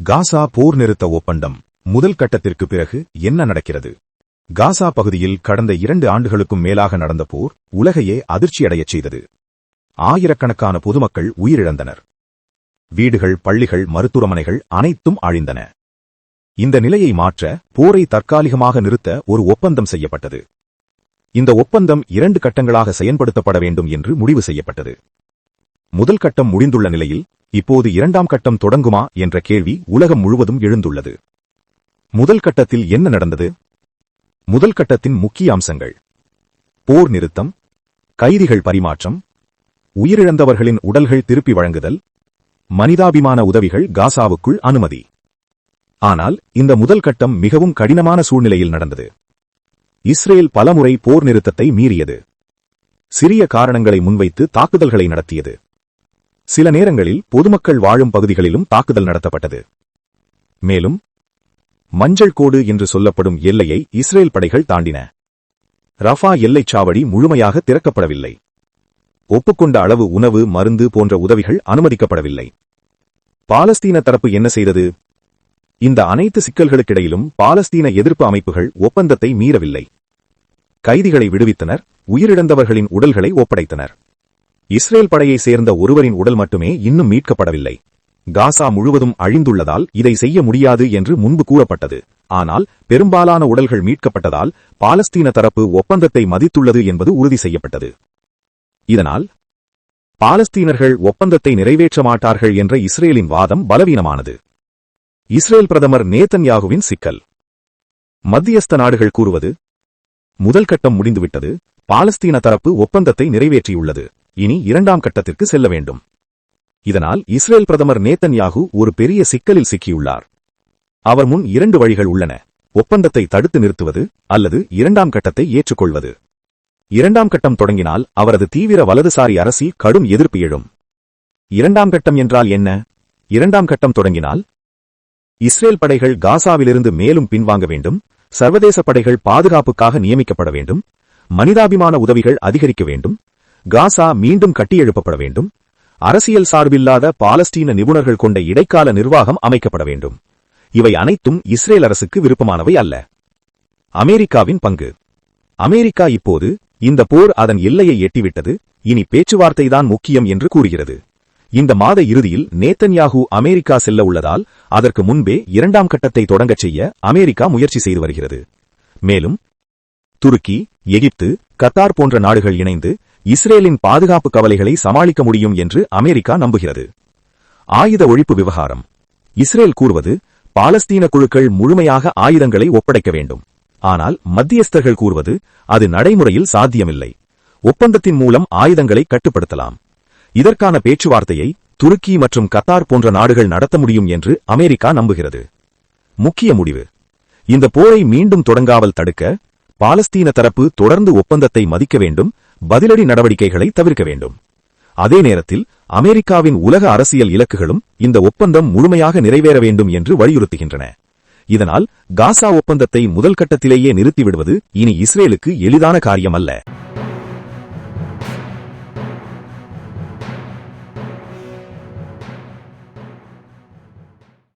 காசா போர் நிறுத்த ஒப்பந்தம் முதல் கட்டத்திற்கு பிறகு என்ன நடக்கிறது? காசா பகுதியில் கடந்த 2 ஆண்டுகளுக்கும் மேலாக நடந்த போர் உலகையே அதிர்ச்சியடையச் செய்தது. ஆயிரக்கணக்கான பொதுமக்கள் உயிரிழந்தனர். வீடுகள், பள்ளிகள், மருத்துவமனைகள் அனைத்தும் அழிந்தன. இந்த நிலையை மாற்ற போரை தற்காலிகமாக நிறுத்த ஒரு ஒப்பந்தம் செய்யப்பட்டது. இந்த ஒப்பந்தம் 2 கட்டங்களாக செயல்படுத்தப்பட வேண்டும் என்று முடிவு செய்யப்பட்டது. முதல் கட்டம் முடிந்துள்ள நிலையில் இப்போது 2ஆம் கட்டம் தொடங்குமா என்ற கேள்வி உலகம் முழுவதும் எழுந்துள்ளது. முதல் கட்டத்தில் என்ன நடந்தது? முதல் கட்டத்தின் முக்கிய அம்சங்கள்: போர் நிறுத்தம், கைதிகள் பரிமாற்றம், உயிரிழந்தவர்களின் உடல்கள் திருப்பி வழங்குதல், மனிதாபிமான உதவிகள் காசாவுக்குள் அனுமதி. ஆனால் இந்த முதல் கட்டம் மிகவும் கடினமான சூழ்நிலையில் நடந்தது. இஸ்ரேல் பலமுறை போர் நிறுத்தத்தை மீறியது. சிறிய காரணங்களை முன்வைத்து தாக்குதல்களை நடத்தியது. சில நேரங்களில் பொதுமக்கள் வாழும் பகுதிகளிலும் தாக்குதல் நடத்தப்பட்டது. மேலும் மஞ்சள் கோடு என்று சொல்லப்படும் எல்லையை இஸ்ரேல் படைகள் தாண்டின. ரஃபா எல்லைச் சாவடி முழுமையாக திறக்கப்படவில்லை. ஒப்புக்கொண்ட அளவு உணவு, மருந்து போன்ற உதவிகள் அனுமதிக்கப்படவில்லை. பாலஸ்தீன தரப்பு என்ன செய்தது? இந்த அனைத்து சிக்கல்களுக்கிடையிலும் பாலஸ்தீன எதிர்ப்பு அமைப்புகள் ஒப்பந்தத்தை மீறவில்லை. கைதிகளை விடுவித்தனர், உயிரிழந்தவர்களின் உடல்களை ஒப்படைத்தனர். இஸ்ரேல் படையை சேர்ந்த ஒருவரின் உடல் மட்டுமே இன்னும் மீட்கப்படவில்லை. காசா முழுவதும் அழிந்துள்ளதால் இதை செய்ய முடியாது என்று முன்பு கூறப்பட்டது. ஆனால் பெரும்பாலான உடல்கள் மீட்கப்பட்டதால் பாலஸ்தீன தரப்பு ஒப்பந்தத்தை மதித்துள்ளது என்பது உறுதி செய்யப்பட்டது. இதனால் பாலஸ்தீனர்கள் ஒப்பந்தத்தை நிறைவேற்ற மாட்டார்கள் என்ற இஸ்ரேலின் வாதம் பலவீனமானது. இஸ்ரேல் பிரதமர் நேதன்யாகுவின் சிக்கல். மத்தியஸ்த நாடுகள் கூறுவது: முதல் கட்டம் முடிந்துவிட்டது, பாலஸ்தீன தரப்பு ஒப்பந்தத்தை நிறைவேற்றியுள்ளது, இனி 2ஆம் கட்டத்திற்கு செல்ல வேண்டும். இதனால் இஸ்ரேல் பிரதமர் நேதன்யாகு ஒரு பெரிய சிக்கலில் சிக்கியுள்ளார். அவர் முன் 2 வழிகள் உள்ளன: ஒப்பந்தத்தை தடுத்து நிறுத்துவது அல்லது 2ஆம் கட்டத்தை ஏற்றுக்கொள்வது. 2ஆம் கட்டம் தொடங்கினால் அவரது தீவிர வலதுசாரி அரசில் கடும் எதிர்ப்பு எழும். 2ஆம் கட்டம் என்றால் என்ன? 2ஆம் கட்டம் தொடங்கினால் இஸ்ரேல் படைகள் காசாவிலிருந்து மேலும் பின்வாங்க வேண்டும், சர்வதேச படைகள் பாதுகாப்புக்காக நியமிக்கப்பட வேண்டும், மனிதாபிமான உதவிகள் அதிகரிக்க வேண்டும், காசா மீண்டும் கட்டியெழுப்பப்பட வேண்டும், அரசியல் சார்பில்லாத பாலஸ்தீன நிபுணர்கள் கொண்ட இடைக்கால நிர்வாகம் அமைக்கப்பட வேண்டும். இவை அனைத்தும் இஸ்ரேல் அரசுக்கு விருப்பமானவை அல்ல. அமெரிக்காவின் பங்கு. அமெரிக்கா இப்போது இந்த போர் அதன் எல்லையை எட்டிவிட்டது, இனி பேச்சுவார்த்தைதான் முக்கியம் என்று கூறுகிறது. இந்த மாத இறுதியில் நேதன்யாகு அமெரிக்கா செல்ல உள்ளதால் அதற்கு முன்பே 2ஆம் கட்டத்தை தொடங்கச் செய்ய அமெரிக்கா முயற்சி செய்து வருகிறது. மேலும் துருக்கி, எகிப்து, கத்தார் போன்ற நாடுகள் இணைந்து இஸ்ரேலின் பாதுகாப்பு கவலைகளை சமாளிக்க முடியும் என்று அமெரிக்கா நம்புகிறது. ஆயுத ஒழிப்பு விவகாரம். இஸ்ரேல் கூறுவது பாலஸ்தீன குழுக்கள் முழுமையாக ஆயுதங்களை ஒப்படைக்க வேண்டும். ஆனால் மத்தியஸ்தர்கள் கூறுவது அது நடைமுறையில் சாத்தியமில்லை. ஒப்பந்தத்தின் மூலம் ஆயுதங்களை கட்டுப்படுத்தலாம். இதற்கான பேச்சுவார்த்தையை துருக்கி மற்றும் கத்தார் போன்ற நாடுகள் நடத்த முடியும் என்று அமெரிக்கா நம்புகிறது. முக்கிய முடிவு: இந்த போரை மீண்டும் தொடங்காமல் தடுக்க பாலஸ்தீன தரப்பு தொடர்ந்து ஒப்பந்தத்தை மதிக்க வேண்டும், பதிலடி நடவடிக்கைகளை தவிர்க்க வேண்டும். அதே நேரத்தில் அமெரிக்காவின் உலக அரசியல் இலக்குகளும் இந்த ஒப்பந்தம் முழுமையாக நிறைவேற வேண்டும் என்று வலியுறுத்துகின்றன. இதனால் காசா ஒப்பந்தத்தை முதல் கட்டத்திலேயே நிறுத்திவிடுவது இனி இஸ்ரேலுக்கு எளிதான காரியமல்ல.